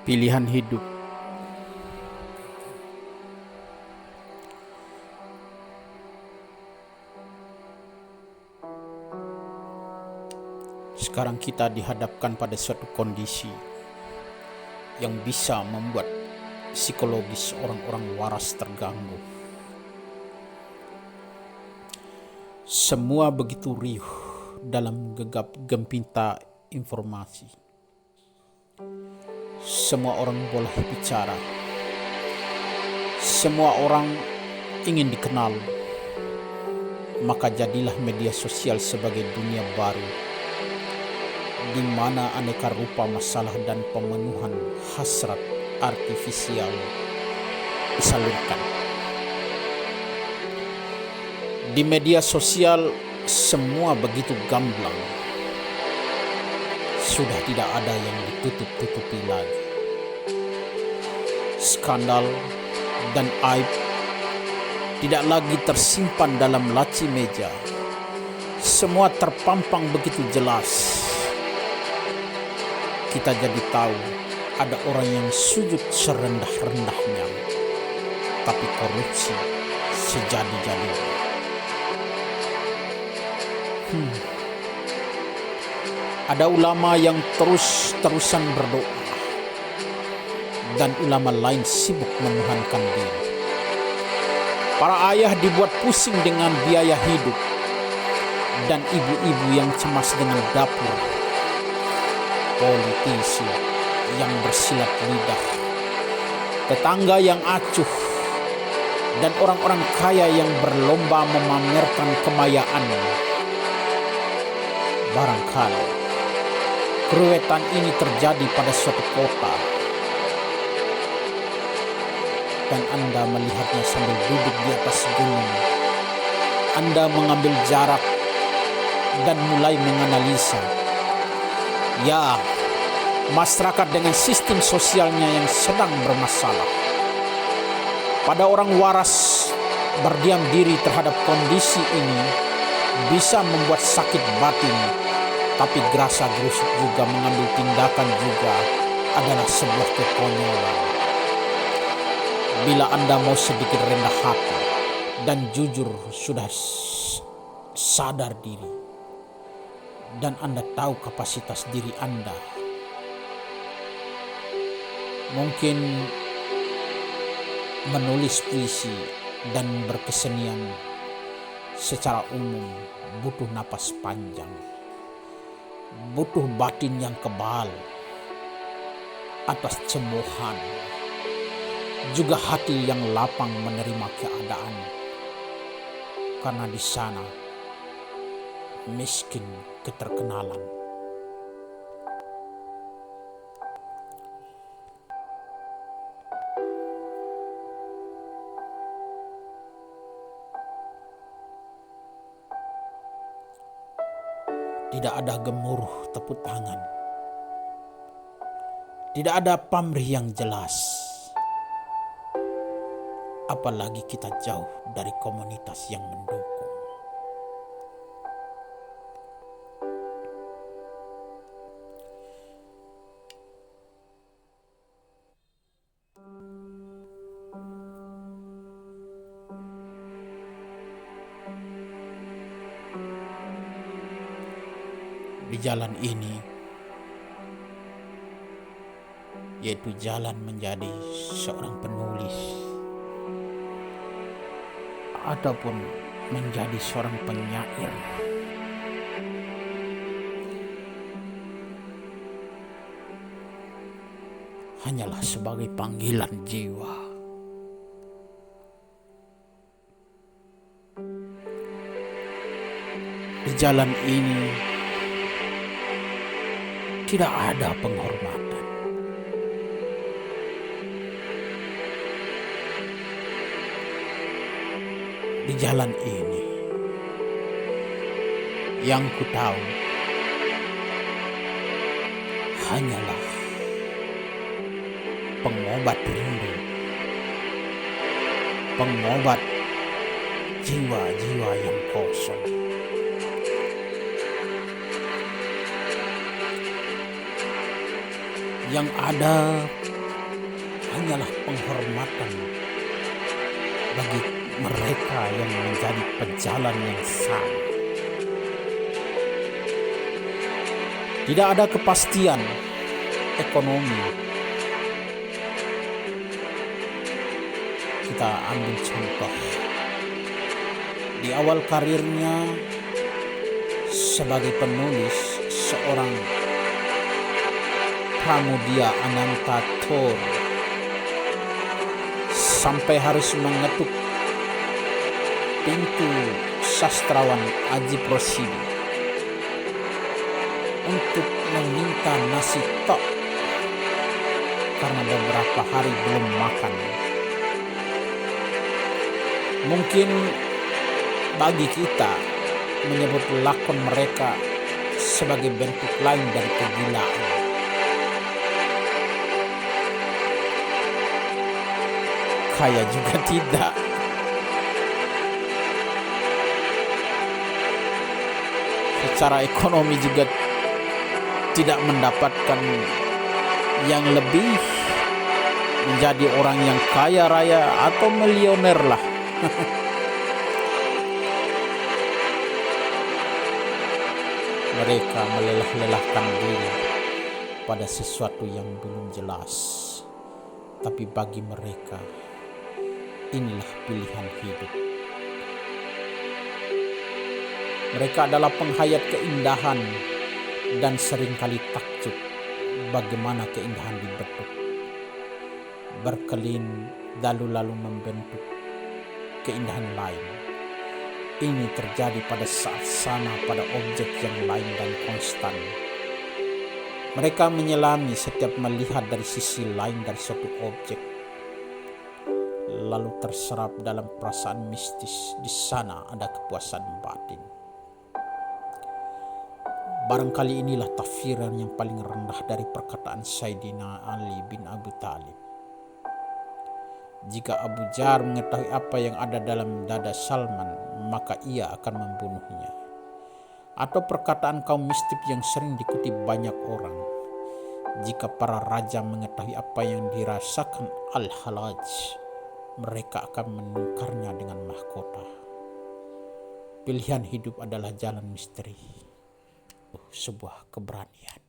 Pilihan hidup. Sekarang kita dihadapkan pada suatu kondisi yang bisa membuat psikologis orang-orang waras terganggu. Semua begitu riuh dalam gegap gempita informasi. Semua orang boleh bicara. Semua orang ingin dikenal. Maka jadilah media sosial sebagai dunia baru, di mana aneka rupa masalah dan pemenuhan hasrat artifisial disalurkan. Di media sosial semua begitu gamblang. Sudah tidak ada yang ditutup-tutupi lagi. Skandal dan aib tidak lagi tersimpan dalam laci meja. Semua terpampang begitu jelas. Kita jadi tahu ada orang yang sujud serendah-rendahnya, tapi korupsi sejadi-jadinya. Ada ulama yang terus-terusan berdoa, dan ulama lain sibuk menuhankan diri. Para ayah dibuat pusing dengan biaya hidup, dan ibu-ibu yang cemas dengan dapur. Politisi yang bersilat lidah, tetangga yang acuh, dan orang-orang kaya yang berlomba memamerkan kekayaan. Barangkali keruwetan ini terjadi pada suatu kota, dan Anda melihatnya sambil duduk di atas gunung. Anda mengambil jarak dan mulai menganalisa. Ya, masyarakat dengan sistem sosialnya yang sedang bermasalah. Pada orang waras, berdiam diri terhadap kondisi ini bisa membuat sakit batin, tapi gerasa-gerusuk juga mengambil tindakan juga adalah sebuah kekonyolan. Bila Anda mau sedikit rendah hati dan jujur sudah sadar diri, dan Anda tahu kapasitas diri Anda, mungkin menulis puisi dan berkesenian secara umum butuh napas panjang, butuh batin yang kebal atas cemoohan, juga hati yang lapang menerima keadaan, karena di sana miskin keterkenalan. Tidak ada gemuruh tepuk tangan. Tidak ada pamrih yang jelas. Apalagi kita jauh dari komunitas yang mendukung. Di jalan ini, yaitu jalan menjadi seorang penulis ataupun menjadi seorang penyair, hanyalah sebagai panggilan jiwa. Di jalan ini tidak ada penghormatan. Di jalan ini, yang ku tahu hanyalah pengobat rindu, pengobat jiwa-jiwa yang kosong. Yang ada hanyalah penghormatan bagi mereka yang menjadi pejalan yang sama. Tidak ada kepastian ekonomi. Kita ambil contoh. Di awal karirnya sebagai penulis, seorang Pramudia Anantathur sampai harus mengetuk pintu sastrawan Ajip Rosidi untuk meminta nasi tok karena beberapa hari belum makan. Mungkin bagi kita menyebut lakon mereka sebagai bentuk lain dari kegilaan. Kaya juga tidak. Secara ekonomi juga tidak mendapatkan yang lebih, menjadi orang yang kaya raya atau milioner lah. Mereka melelah-lelahkan diri pada sesuatu yang belum jelas. Tapi bagi mereka, inilah pilihan hidup. Mereka adalah penghayat keindahan dan seringkali takjub bagaimana keindahan dibentuk. Berkelin lalu membentuk keindahan lain. Ini terjadi pada saat sama pada objek yang lain dan konstan. Mereka menyelami setiap melihat dari sisi lain dari suatu objek, lalu terserap dalam perasaan mistis. Di sana ada kepuasan batin. Barangkali inilah tafsiran yang paling rendah dari perkataan Sayyidina Ali bin Abi Thalib. Jika Abu Jar mengetahui apa yang ada dalam dada Salman, maka ia akan membunuhnya. Atau perkataan kaum mistik yang sering dikutip banyak orang. Jika para raja mengetahui apa yang dirasakan Al-Halaj, mereka akan menukarnya dengan mahkota. Pilihan hidup adalah jalan misteri. Sebuah keberanian.